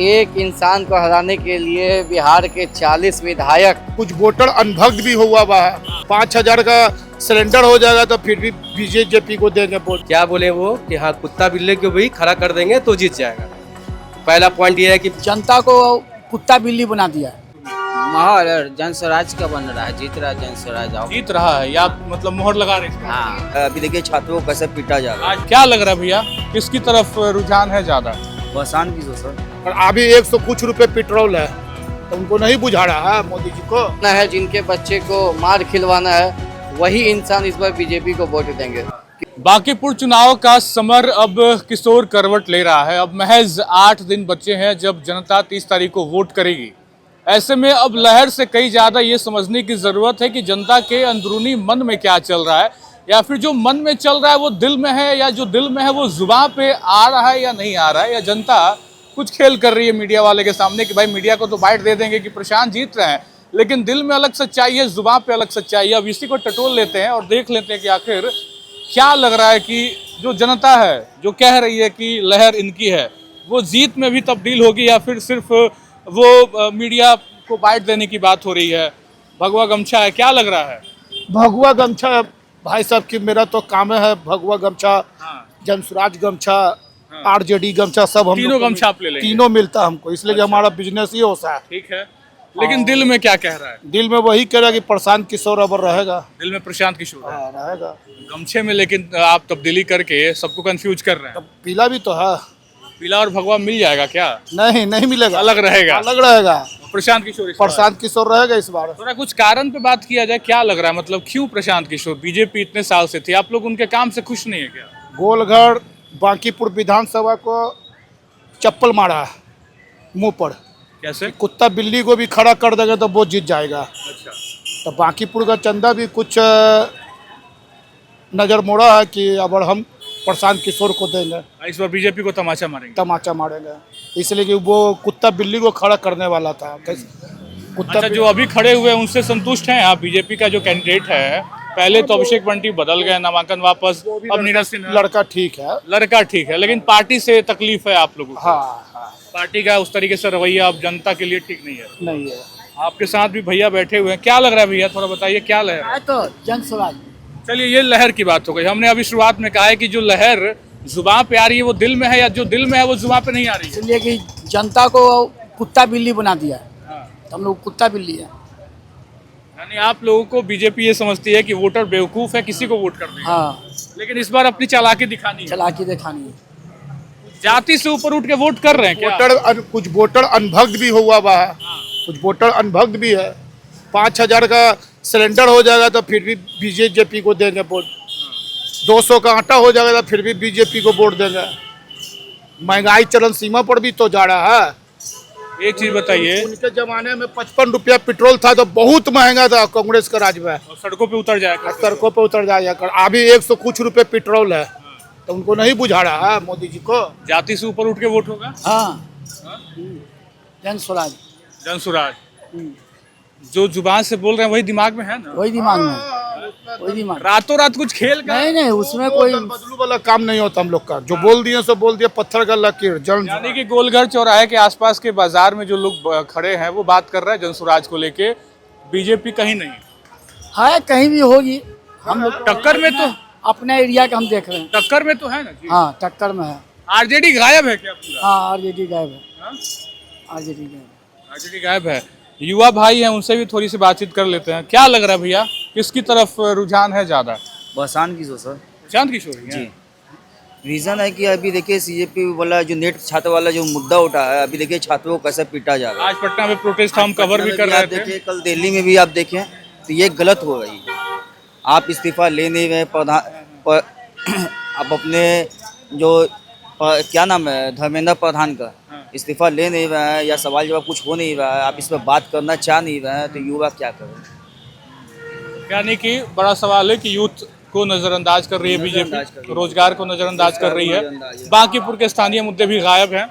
एक इंसान को हराने के लिए बिहार के 40 विधायक, कुछ वोटर अनभक्त भी हुआ हुआ है। 5,000 का सिलेंडर हो जाएगा तो फिर भी बीजेपी को देंगे वोट। क्या बोले वो कि हाँ कुत्ता बिल्ली को भी खड़ा कर देंगे तो जीत जाएगा। पहला पॉइंट ये है कि जनता को कुत्ता बिल्ली बना दिया है। माहौल जनस्वराज का बन रहा है, जीत रहा है जनस्वराज। जीत रहा है या मतलब मोहर लगा रहे हैं। हाँ, अभी देखिए छात्रों को कैसे पीटा जा रहा है। आज क्या लग रहा है भैया, किसकी तरफ रुझान है ज्यादा? बसान की सर और अभी 100 कुछ रुपए पेट्रोल है तो उनको नहीं बुझा रहा है मोदी जी को। ना है जिनके बच्चे को मार खिलवाना है, वही इंसान इस बार बीजेपी को वोट देंगे। बांकीपुर चुनाव का समर अब किशोर करवट ले रहा है। अब महज 8 दिन बचे हैं जब जनता 30 तारीख को वोट करेगी। ऐसे में अब लहर से कई ज्यादा ये समझने की जरूरत है कि जनता के अंदरूनी मन में क्या चल रहा है, या फिर जो मन में चल रहा है वो दिल में है, या जो दिल में है वो जुबान पे आ रहा है या नहीं आ रहा है, या जनता कुछ खेल कर रही है मीडिया वाले के सामने कि भाई मीडिया को तो बाइट दे देंगे कि प्रशांत जीत रहे हैं, लेकिन दिल में अलग सच्चाई है, जुबान पे अलग सच्चाई है। अब इसी को टटोल लेते हैं और देख लेते हैं कि आखिर क्या लग रहा है कि जो जनता है जो कह रही है कि लहर इनकी है, वो जीत में भी तब्दील होगी या फिर सिर्फ वो मीडिया को बाइट देने की बात हो रही है। भगवा गमछा है, क्या लग रहा है? भगवा गमछा भाई साहब की मेरा तो काम है। भगवा गमछा, जनस्वराज गमछा, आरजेडी गमछा, सब हम तीनों गमछा आप ले लेंगे? तीनों मिलता हमको, इसलिए कि हमारा बिजनेस ही होता है। ठीक है, लेकिन दिल में क्या कह रहा है? दिल में वही कह रहा है कि प्रशांत किशोर अबर रहेगा। दिल में प्रशांत किशोर है। रहेगा गमछे में लेकिन आप तब्दीली करके सबको कंफ्यूज कर रहे हैं। पीला भी तो है। पीला और भगवा मिल जाएगा क्या? नहीं मिलेगा, अलग रहेगा। अलग रहेगा। प्रशांत किशोर इस बार? प्रशांत किशोर रहेगा इस बार। थोड़ा कुछ कारण पे बात किया जाए, क्या लग रहा है, मतलब क्यों प्रशांत किशोर? बीजेपी इतने साल से थी, आप लोग उनके काम से खुश नहीं है क्या? गोलघर बांकीपुर विधानसभा को चप्पल मारा है मुंह पर। कैसे? कुत्ता बिल्ली को भी खड़ा कर देगा तो वो जीत जाएगा। अच्छा, तो बांकीपुर का चंदा भी कुछ नजर मोड़ा है कि अब हम प्रशांत किशोर को देंगे, इस बार बीजेपी को तमाचा मारेंगे। तमाचा मारेंगे, इसलिए कि वो कुत्ता बिल्ली को खड़ा करने वाला था। कुत्ता अच्छा, जो अभी खड़े हुए हैं उनसे संतुष्ट हैं आप? बीजेपी का जो कैंडिडेट है, पहले तो अभिषेक बंटी बदल गए, नामांकन वापस, अब नीरज सिन्हा। लड़का ठीक है, लड़का ठीक है, लेकिन पार्टी से तकलीफ है आप लोगों को? हाँ, पार्टी का उस तरीके से रवैया अब जनता के लिए ठीक नहीं है। नहीं है। आपके साथ भी भैया बैठे हुए हैं, क्या लग रहा है भैया, थोड़ा बताइए क्या लहर है? तो जनस्वराज। चलिए, ये लहर की बात हो गई। हमने अभी शुरुआत में कहा है कि जो लहर जुबान पे आ रही है वो दिल में है, या जो दिल में है वो जुबान पे नहीं आ रही है? इसलिए कि जनता को कुत्ता बिल्ली बना दिया है। तो हम लोग कुत्ता बिल्ली है। यानी आप लोगों को बीजेपी ये समझती है कि वोटर बेवकूफ है, किसी को वोट कर देगा। हाँ, लेकिन इस बार अपनी चालाकी दिखानी है, चलाकी दिखानी है। जाति से ऊपर उठ के वोट कर रहे हैं क्या? कुछ वोटर अनभक्त भी हुआ हुआ है। कुछ वोटर अनभक्त भी है। 5,000 का सिलेंडर हो जाएगा तो फिर भी बीजेपी को देंगे वोट। 200 का आटा हो जाएगा तो फिर भी बीजेपी को वोट देंगे। महंगाई चरम सीमा पर भी तो जा रहा है। एक चीज बताइए, उनके जमाने में 55 रुपया पेट्रोल था तो बहुत महंगा था कांग्रेस का राज में। और सड़कों पे उतर जाएगा। सड़कों पे उतर जाएगा। अभी 100 कुछ रुपए पेट्रोल है तो उनको नहीं बुझा रहा है मोदी जी को। जाति से ऊपर उठ के वोट होगा। हाँ, जनस्वराज। जनसुराज जो जुबान से बोल रहे हैं वही दिमाग में है ना? वही दिमाग में है, वही दिमाग। रातों रात कुछ खेल का नहीं, उसमें कोई बदलू वाला काम नहीं होता हम लोग का। जो बोल दिए सो बोल दिया, पत्थर का लकीर जल। यानी कि गोलघर चौराहे के आसपास के बाजार में जो लोग खड़े हैं वो बात कर रहे हैं जनसुराज को लेके, बीजेपी कहीं नहीं है, कहीं भी होगी। हम लोग टक्कर में तो अपने एरिया का हम देख रहे हैं। टक्कर में तो है ना जी? हाँ, टक्कर में है। आरजेडी गायब है क्या पूरा? हाँ, आरजेडी गायब है। हाँ? आरजेडी गायब है। आरजेडी गायब है। युवा भाई हैं, उनसे भी थोड़ी सी बातचीत कर लेते हैं। क्या लग रहा है भैया, किसकी तरफ रुझान है ज्यादा? बसान की सर प्रशांत किशोर जी। रीजन है कि अभी देखिए सीजेपी वाला जो नेट छात्र वाला जो मुद्दा उठा है, अभी देखिए छात्रों को कैसे पीटा जा रहा है। आज पटना में प्रोटेस्ट हम कवर भी कर रहे थे। देखिए कल दिल्ली में भी आप देखें तो ये गलत हो रही है। आप इस्तीफा ले नहीं रहे आप अपने जो क्या नाम है धर्मेंद्र प्रधान का इस्तीफा ले नहीं रहे हैं, या सवाल जवाब कुछ हो नहीं रहा है, आप इस पर बात करना चाह नहीं रहे हैं, तो युवा क्या करें? यानी कि बड़ा सवाल है कि यूथ को नजरअंदाज कर रही है बीजेपी, रोजगार को नजरअंदाज कर रही है। बांकीपुर के स्थानीय मुद्दे भी गायब हैं।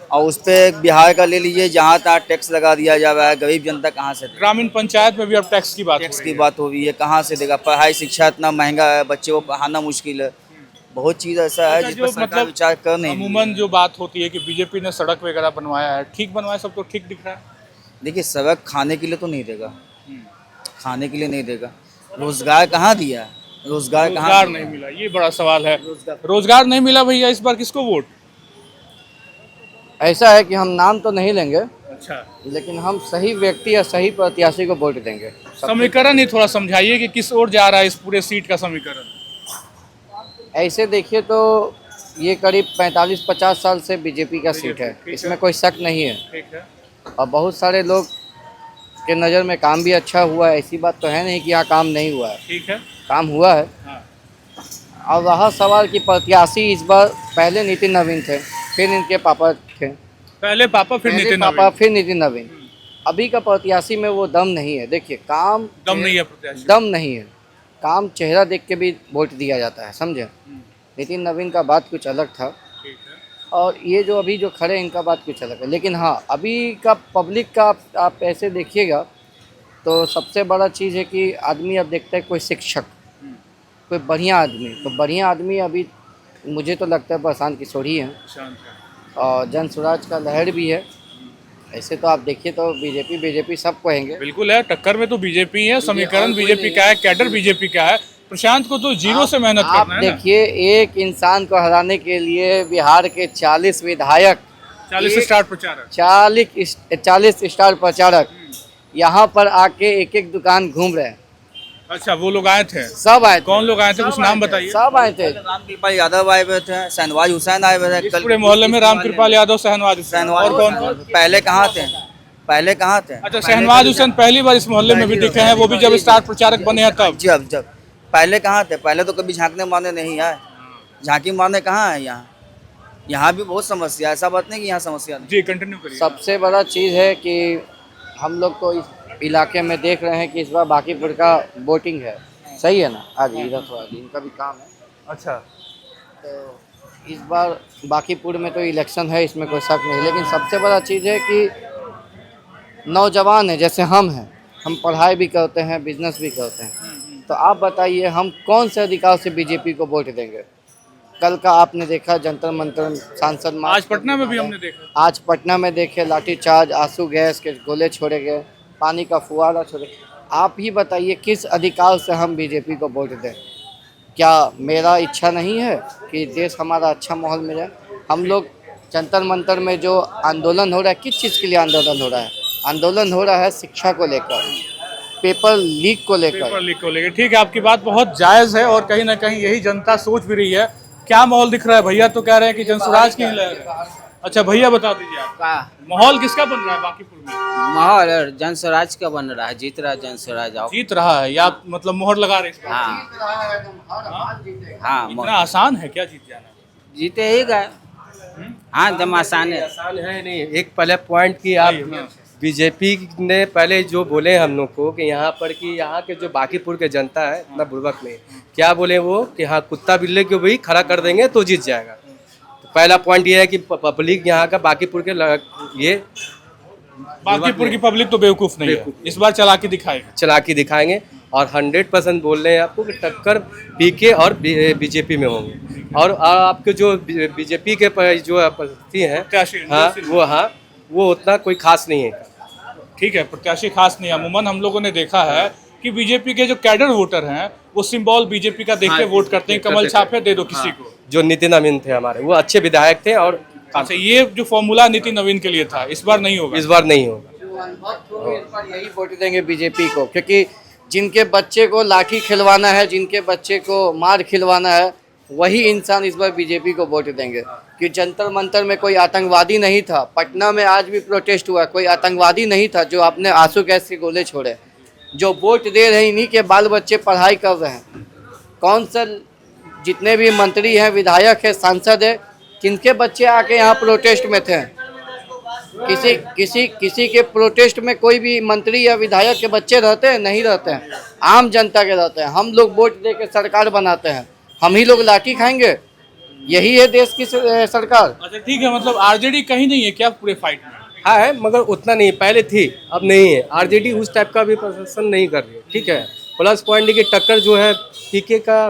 और उस पर बिहार का ले लीजिए, जहाँ तहाँ टैक्स लगा दिया जा रहा है। गरीब जनता कहाँ से? ग्रामीण पंचायत में भी अब टैक्स की बात हो रही है। बात हो रही है, कहाँ से देगा? पढ़ाई शिक्षा इतना महंगा है, बच्चे को पढ़ाना मुश्किल है। बहुत चीज़ ऐसा है अच्छा, जिस पर जो सरकार मतलब विचार कर नहीं रही है। अमूमन जो बात होती है कि बीजेपी ने सड़क वगैरह बनवाया है, ठीक बनवाया, सब तो ठीक दिख रहा है। देखिए सड़क खाने के लिए तो नहीं देगा, खाने के लिए नहीं देगा। रोजगार कहाँ दिया? रोजगार कहाँ रोजगार दिया? नहीं मिला, ये बड़ा सवाल है। रोजगार नहीं मिला भैया, इस बार किसको वोट? ऐसा है कि हम नाम तो नहीं लेंगे, अच्छा, लेकिन हम सही व्यक्ति या सही प्रत्याशी को वोट देंगे। समीकरण ही थोड़ा समझाइए कि किस ओर जा रहा है इस पूरे सीट का समीकरण। ऐसे देखिए तो ये करीब 45-50 साल से बीजेपी का सीट है, ठीक है। इसमें कोई शक नहीं है। ठीक है। और बहुत सारे लोग के नज़र में काम भी अच्छा हुआ है, ऐसी बात तो है नहीं कि यहाँ काम नहीं हुआ है, ठीक है। काम हुआ है। हाँ। और रहा सवाल कि प्रत्याशी इस बार, पहले नितिन नवीन थे, फिर इनके पापा थे, पहले पापा फिर पहले नितिन पापा नवीन। फिर नितिन नवीन। अभी का प्रत्याशी में वो दम नहीं है। देखिए काम दम नहीं है प्रत्याशी। दम नहीं है, काम चेहरा देख के भी वोट दिया जाता है, समझे। नितिन नवीन का बात कुछ अलग था, ठीक है। और ये जो अभी जो खड़े हैं इनका बात कुछ अलग है। लेकिन हाँ, अभी का पब्लिक का आप ऐसे देखिएगा तो सबसे बड़ा चीज़ है कि आदमी अब देखता है कोई शिक्षक, कोई बढ़िया आदमी। तो बढ़िया आदमी अभी मुझे तो लगता है प्रशांत किशोर ही है, शांत है। और जन स्वराज का लहर भी है। ऐसे तो आप देखिए तो बीजेपी सब कहेंगे। बिल्कुल है, टक्कर में तो बीजेपी है, समीकरण बीजेपी का है, कैडर बीजेपी का है। प्रशांत को तो जीरो से मेहनत आप करना है ना। देखिए, एक इंसान को हराने के लिए बिहार के 40 विधायक, 40 स्टार प्रचारक। 40 स्टार प्रचारक यहाँ पर आके एक एक दुकान घूम रहे हैं। अच्छा, वो लोग आए थे? सब आए थे। कौन लोग आए थे, कुछ नाम बताइए। सब आए थे। रामकृपाल यादव आए हुए थे, शहनवाज हुसैन आए हुए थे। इस पूरे मोहल्ले में रामकृपाल यादव, शहनवाज हुसैन, शहनवाज और कौन? हुसैन पहले कहाँ थे? पहले कहाँ थे? अच्छा, शहनवाज हुसैन पहली बार इस मोहल्ले में भी दिखे हैं, वो भी जब स्टार प्रचारक बने हैं तब। जब पहले कहाँ थे? पहले तो कभी झांकने मारने नहीं आए। झांकी मारने कहाँ है यहाँ? यहाँ भी बहुत समस्या है, ऐसा बात नहीं कि यहाँ समस्या नहीं। जी, कंटिन्यू करिए। सबसे बड़ा चीज़ है कि हम लोग तो इस इलाके में देख रहे हैं कि इस बार बांकीपुर का वोटिंग है, सही है ना। आज इधर थोड़ा इनका भी काम है। अच्छा, तो इस बार बांकीपुर में तो इलेक्शन है, इसमें कोई शक नहीं। लेकिन सबसे बड़ा चीज़ है कि नौजवान है, जैसे हम हैं, हम पढ़ाई भी करते हैं, बिजनेस भी करते हैं। तो आप बताइए हम कौन से अधिकार से बीजेपी को वोट देंगे? कल का आपने देखा जंतर मंतर सांसद मार्च, आज पटना में भी हमने देखा। आज पटना में देखे लाठीचार्ज, आंसू गैस के गोले छोड़े गए, पानी का फुहारा छोड़े। आप ही बताइए किस अधिकार से हम बीजेपी को वोट दें? क्या मेरा इच्छा नहीं है कि देश हमारा अच्छा माहौल में जाए? हम लोग जंतर मंतर में जो आंदोलन हो रहा है, किस चीज़ के लिए आंदोलन हो रहा है? आंदोलन हो रहा है शिक्षा को लेकर, पेपर लीक को लेकर। पेपर लीक को लेकर, ठीक है, आपकी बात बहुत जायज़ है और कहीं ना कहीं यही जनता सोच भी रही है। क्या माहौल दिख रहा है? भैया तो कह रहे हैं कि जनसुराज की लहर है। अच्छा भैया बता दीजिए आप, माहौल किसका बन रहा है बांकीपुर में? माहौल जनस्वराज का बन रहा है, जीत रहा है जनस्वराज। आओ जीत रहा है या मतलब मोहर लगा रहे हैं? हाँ हाँ इतना आसान है क्या जीत जाना? जीते ही गए। हाँ एकदम आसान है। आसान है नहीं। एक पहले पॉइंट की आप बीजेपी ने पहले जो बोले हम लोग को कि यहाँ पर कि यहाँ के जो बांकीपुर के जनता है इतना बुर्बक नहीं। क्या बोले वो कि हाँ कुत्ता बिल्ले को भी खड़ा कर देंगे तो जीत जाएगा। तो पहला पॉइंट ये है कि पब्लिक यहाँ का बांकीपुर के ये बांकीपुर की पब्लिक तो बेवकूफ़ नहीं है, इस बार चला के दिखाएगा। चला के दिखाएंगे और 100% बोल रहे हैं आपको कि टक्कर पीके और बीजेपी में होंगे। और आपके जो बीजेपी के जो प्रत्याशी हैं वो उतना कोई खास नहीं है। ठीक है, प्रत्याशी खास नहीं है। अमूमन हम लोगों ने देखा है कि बीजेपी के जो कैडर वोटर हैं वो सिंबल बीजेपी का देख के वोट करते हैं, कमल छापे दे दो किसी को। जो नितिन नवीन थे हमारे, वो अच्छे विधायक थे। और अच्छा, ये जो फॉर्मूला नितिन नवीन के लिए था, इस बार नहीं होगा। इस बार नहीं होगा। इस बार यही वोट देंगे बीजेपी को, क्योंकि जिनके बच्चे को लाठी खिलवाना है, जिनके बच्चे को मार खिलवाना है, वही इंसान इस बार बीजेपी को वोट देंगे। कि जंतर मंतर में कोई आतंकवादी नहीं था, पटना में आज भी प्रोटेस्ट हुआ, कोई आतंकवादी नहीं था जो आपने आंसू गैस के गोले छोड़े। जो वोट दे रहे इन्हीं के बाल बच्चे पढ़ाई कर रहे हैं। कौन सा जितने भी मंत्री हैं, विधायक है, सांसद है, किनके बच्चे आके यहाँ प्रोटेस्ट में थे? किसी के प्रोटेस्ट में कोई भी मंत्री या विधायक के बच्चे रहते हैं? नहीं रहते हैं, आम जनता के रहते हैं। हम लोग वोट दे के सरकार बनाते हैं, हम ही लोग लाठी खाएंगे? यही है देश की सरकार। अच्छा ठीक है, मतलब आरजेडी कहीं नहीं है क्या पूरे फाइट में? हाँ है, मगर उतना नहीं, पहले थी अब नहीं है। आरजेडी उस टाइप का भी प्रदर्शन नहीं कर रही है। ठीक है, प्लस पॉइंट की टक्कर जो है पीके का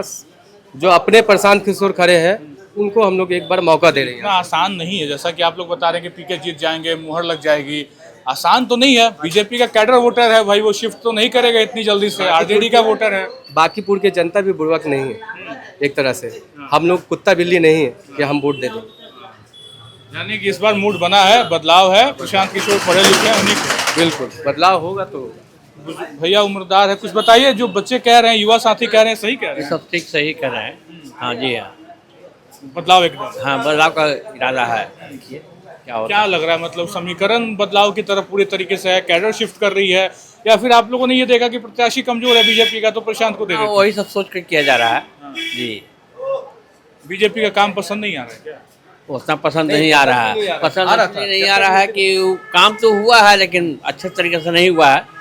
जो अपने प्रशांत किशोर खड़े हैं उनको हम लोग एक बार मौका दे रहे हैं। इतना आसान नहीं है, जैसा कि आप लोग बता रहे हैं कि पीके जीत जाएंगे, मुहर लग जाएगी। आसान तो नहीं है, बीजेपी का कैडर वोटर है भाई, वो शिफ्ट तो नहीं करेगा इतनी जल्दी से। आरजेडी का वोटर है। बाकीपुर के जनता भी बुर्बक नहीं है एक तरह से, हम लोग कुत्ता बिल्ली नहीं है कि हम वोट दे दें। यानी कि इस बार मूड बना है, बदलाव है, प्रशांत किशोर पढ़े लिखे हैं उन्हीं को। बिल्कुल बदलाव होगा तो। भैया उम्रदार है, कुछ बताइए, जो बच्चे कह रहे हैं, युवा साथी कह रहे हैं, सही कह रहे हैं? सब ठीक सही कर रहे हैं। हाँ जी हाँ, बदलाव एकदम। हाँ बदलाव का इरादा है। क्या होता क्या लग रहा है, मतलब समीकरण बदलाव की तरफ पूरी तरीके से है, कैडर शिफ्ट कर रही है, या फिर आप लोगों ने ये देखा कि प्रत्याशी कमजोर है बीजेपी का तो प्रशांत को दे है? देते? वही सब सोच कर किया जा रहा है जी। बीजेपी का काम पसंद नहीं आ रहा है क्या? उतना पसंद नहीं आ रहा है, पसंद इसलिए नहीं आ रहा है कि वो काम तो हुआ है लेकिन अच्छे तरीके से नहीं हुआ है।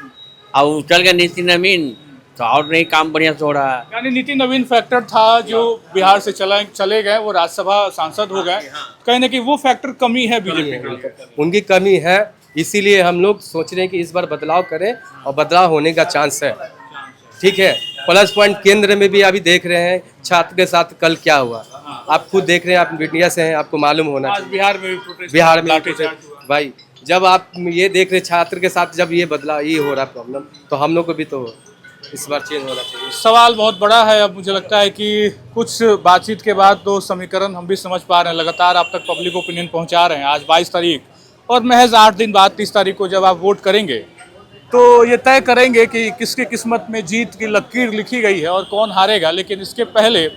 और चल गया नीतिन नवीन तो और नहीं काम बढ़िया से हो रहा है। यानी नीतिन नवीन फैक्टर था जो बिहार से चले गए, वो राज्यसभा सांसद हो गए, कहीं ना कहीं वो फैक्टर कमी है बीजेपी की। उनकी कमी है, इसीलिए हम लोग सोच रहे हैं कि इस बार बदलाव करें और बदलाव होने का चांस है। ठीक है, प्लस पॉइंट केंद्र में भी अभी देख रहे हैं छात्र के साथ कल क्या हुआ, आप खुद देख रहे हैं, आप मीडिया से हैं, आपको मालूम होना आज चाहिए। बिहार में भी प्रोटेस्ट, बिहार में लाठीचार्ज हुआ। भाई जब आप ये देख रहे छात्र के साथ जब ये बदलाव ये हो रहा प्रॉब्लम, तो हम लोग को भी तो इस बार चेंज होना चाहिए। सवाल बहुत बड़ा है। अब मुझे लगता है कि कुछ बातचीत के बाद तो समीकरण हम भी समझ पा रहे हैं, लगातार आप तक पब्लिक ओपिनियन पहुंचा रहे हैं। आज 22 तारीख और महज 8 दिन बाद 30 तारीख को जब आप वोट करेंगे तो ये तय करेंगे कि किसकी किस्मत में जीत की लकीर लिखी गई है और कौन हारेगा। लेकिन इसके पहले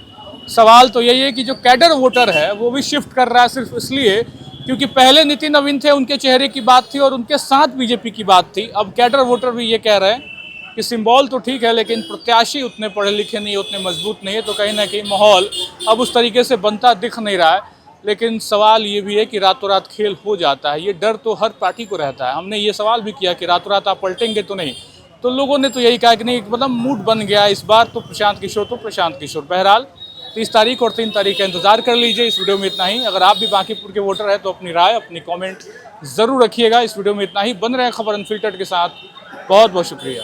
सवाल तो यही है कि जो कैडर वोटर है वो भी शिफ्ट कर रहा है सिर्फ इसलिए क्योंकि पहले नितिन नवीन थे, उनके चेहरे की बात थी और उनके साथ बीजेपी की बात थी। अब कैडर वोटर भी ये कह रहे हैं कि सिंबल तो ठीक है लेकिन प्रत्याशी उतने पढ़े लिखे नहीं है, उतने मजबूत नहीं है, तो कहीं ना कहीं माहौल अब उस तरीके से बनता दिख नहीं रहा है। लेकिन सवाल ये भी है कि रातों रात खेल हो जाता है, ये डर तो हर पार्टी को रहता है। हमने ये सवाल भी किया कि रातों रात आप पलटेंगे तो नहीं, तो लोगों ने तो यही कहा कि नहीं, मतलब मूड बन गया इस बार तो प्रशांत किशोर। बहरहाल 30 तारीख और 3 तारीख का इंतजार कर लीजिए। इस वीडियो में इतना ही। अगर आप भी बांकीपुर के वोटर हैं तो अपनी राय, अपनी कमेंट ज़रूर रखिएगा। इस वीडियो में इतना ही। बन रहे हैं खबर अनफिल्टर्ड के साथ। बहुत बहुत शुक्रिया।